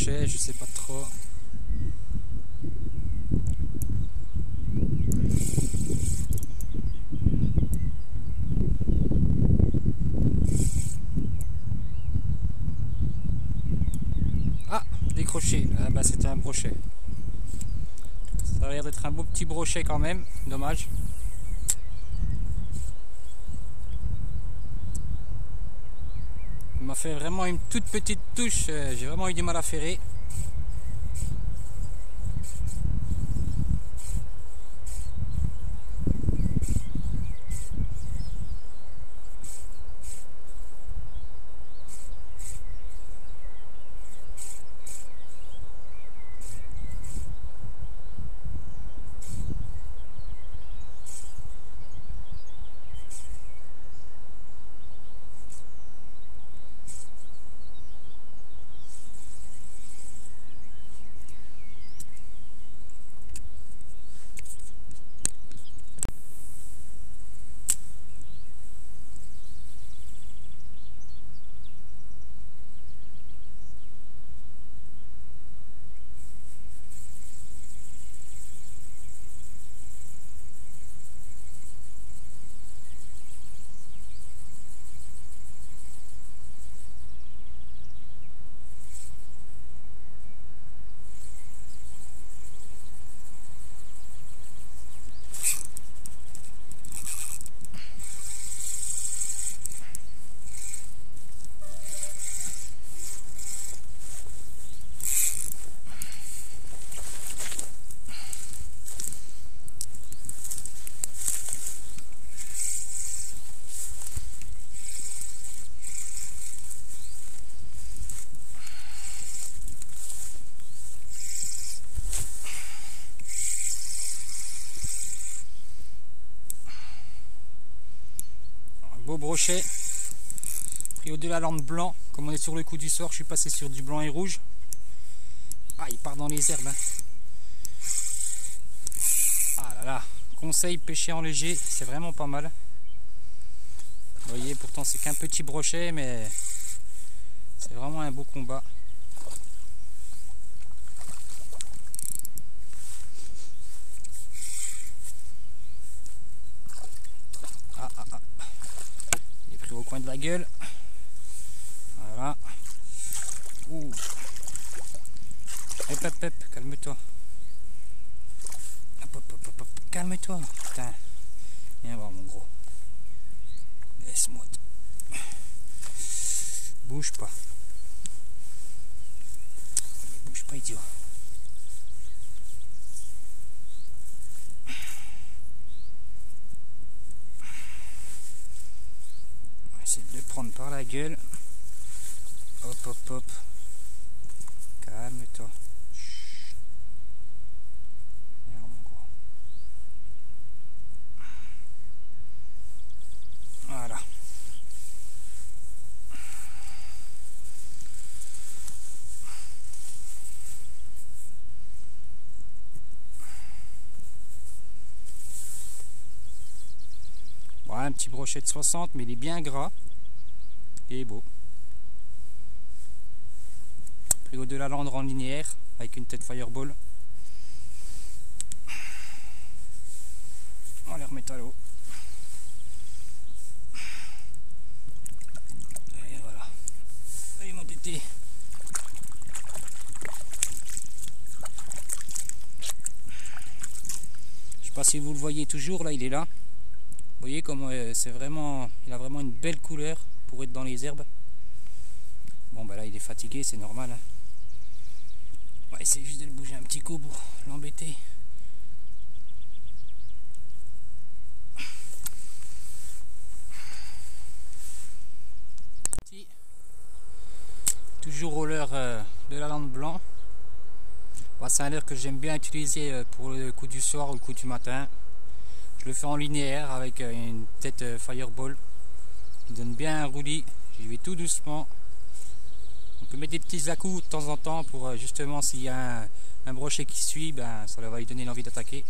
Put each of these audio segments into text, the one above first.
brochet, je sais pas trop. Ah, décroché. Ah bah c'était un brochet. Ça a l'air d'être un beau petit brochet quand même, dommage. Il m'a fait vraiment une toute petite touche, j'ai vraiment eu du mal à ferrer. Beau brochet, pris au-delà de la lampe blanc. Comme on est sur le coup du soir, je suis passé sur du blanc et rouge. Ah, il part dans les herbes. Hein. Ah là là, conseil pêcher en léger, c'est vraiment pas mal. Vous voyez, pourtant c'est qu'un petit brochet, mais c'est vraiment un beau combat. Ah, ah, ah. Il est pris au coin de la gueule. Voilà. Ouh. Hop, hop, hop, calme-toi. Hop, hop, hop, hop, hop. Calme-toi. Putain. Viens voir mon gros. Laisse-moi. Bouge pas. Bouge pas, idiot. On va essayer de le prendre par la gueule. Hop, hop, hop. Calme-toi. Viens voir mon gros. Voilà. Bon, un petit brochet de 60, mais il est bien gras et beau. Pris au-delà de la lande en linéaire avec une tête fireball. On va les remettre à l'eau. Et voilà. Allez mon tété. Je sais pas si vous le voyez toujours, là il est là. Vous voyez comment c'est vraiment, il a vraiment une belle couleur pour être dans les herbes. Bon bah là il est fatigué, c'est normal. Hein. On va essayer juste de le bouger un petit coup pour l'embêter. Toujours au leurre de la lampe blanc. Bah, c'est un leurre que j'aime bien utiliser pour le coup du soir ou le coup du matin. Je le fais en linéaire avec une tête fireball. Il donne bien un roulis. J'y vais tout doucement. On peut mettre des petits à-coups de temps en temps pour justement s'il y a un brochet qui suit, ben, ça va lui donner l'envie d'attaquer.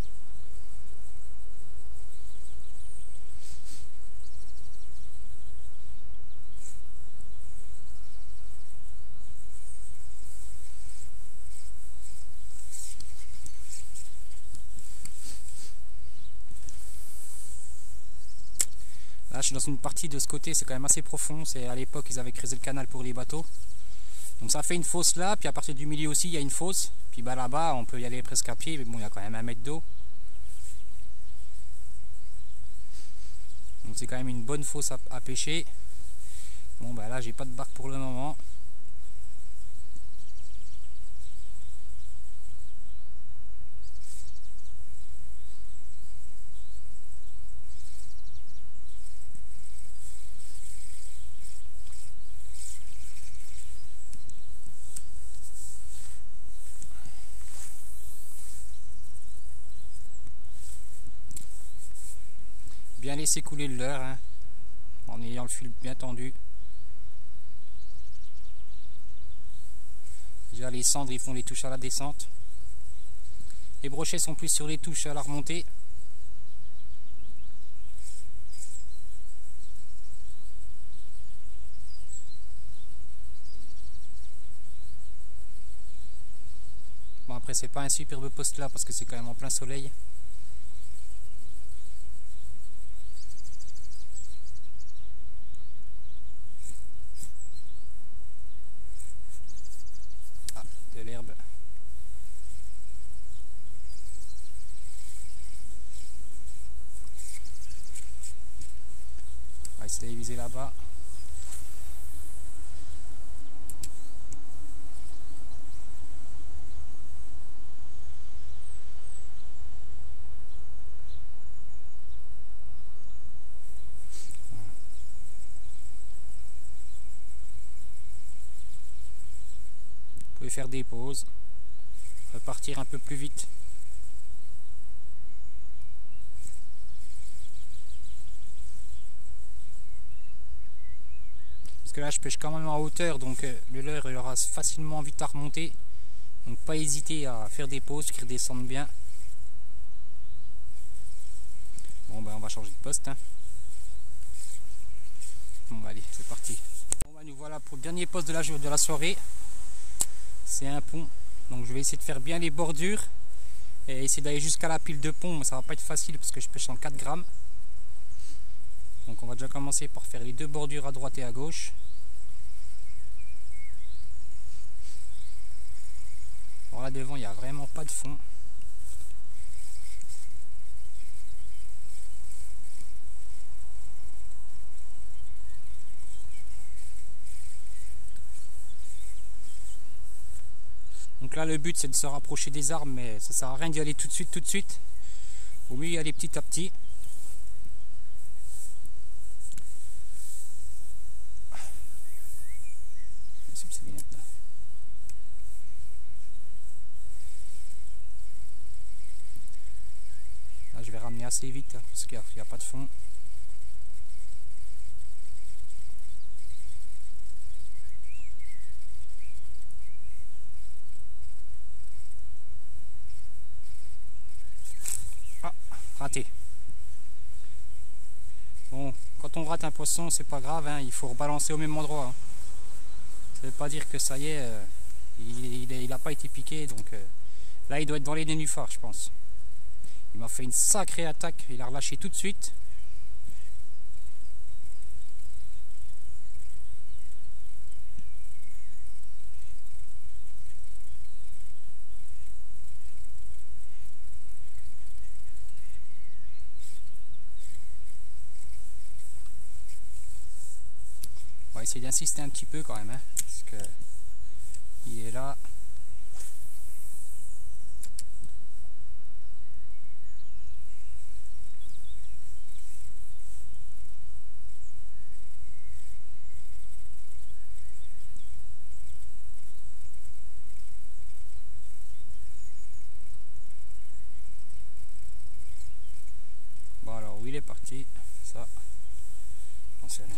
Là je suis dans une partie de ce côté, c'est quand même assez profond. C'est à l'époque ils avaient creusé le canal pour les bateaux. Donc ça fait une fosse là, puis à partir du milieu aussi il y a une fosse. Puis bah là-bas on peut y aller presque à pied, mais bon il y a quand même 1 mètre d'eau. Donc c'est quand même une bonne fosse à pêcher. Bon bah là j'ai pas de barque pour le moment. Bien laisser couler le leurre, hein, en ayant le fil bien tendu. Déjà les cendres ils font les touches à la descente. Les brochets sont plus sur les touches à la remontée. Bon après c'est pas un superbe poste là parce que c'est quand même en plein soleil. Ah, de l'herbe. On va essayer de viser là-bas. Vous pouvez faire des pauses, repartir un peu plus vite. Parce que là je pêche quand même en hauteur, donc le leurre il aura facilement vite à remonter. Donc pas hésiter à faire des pauses, qu'il redescende bien. Bon ben on va changer de poste. Hein. Bon bah allez, c'est parti. Bon bah nous voilà pour le dernier poste de la soirée. C'est un pont, donc je vais essayer de faire bien les bordures et essayer d'aller jusqu'à la pile de pont, mais ça va pas être facile parce que je pêche en 4 grammes. Donc on va déjà commencer par faire les 2 bordures à droite et à gauche. Alors là devant il n'y a vraiment pas de fond. Donc là le but c'est de se rapprocher des arbres, mais ça sert à rien d'y aller tout de suite. Au mieux y aller petit à petit. Là je vais ramener assez vite hein, parce qu'il n'y a pas de fond. Raté. Bon, quand on rate un poisson, c'est pas grave, hein, il faut rebalancer au même endroit. Hein. Ça veut pas dire que ça y est, il n'a pas été piqué, donc là il doit être dans les nénuphars, je pense. Il m'a fait une sacrée attaque, il a relâché tout de suite. On va essayer d'insister un petit peu quand même, hein, parce que il est là. Bon alors où il est parti, ça, j'en sais rien.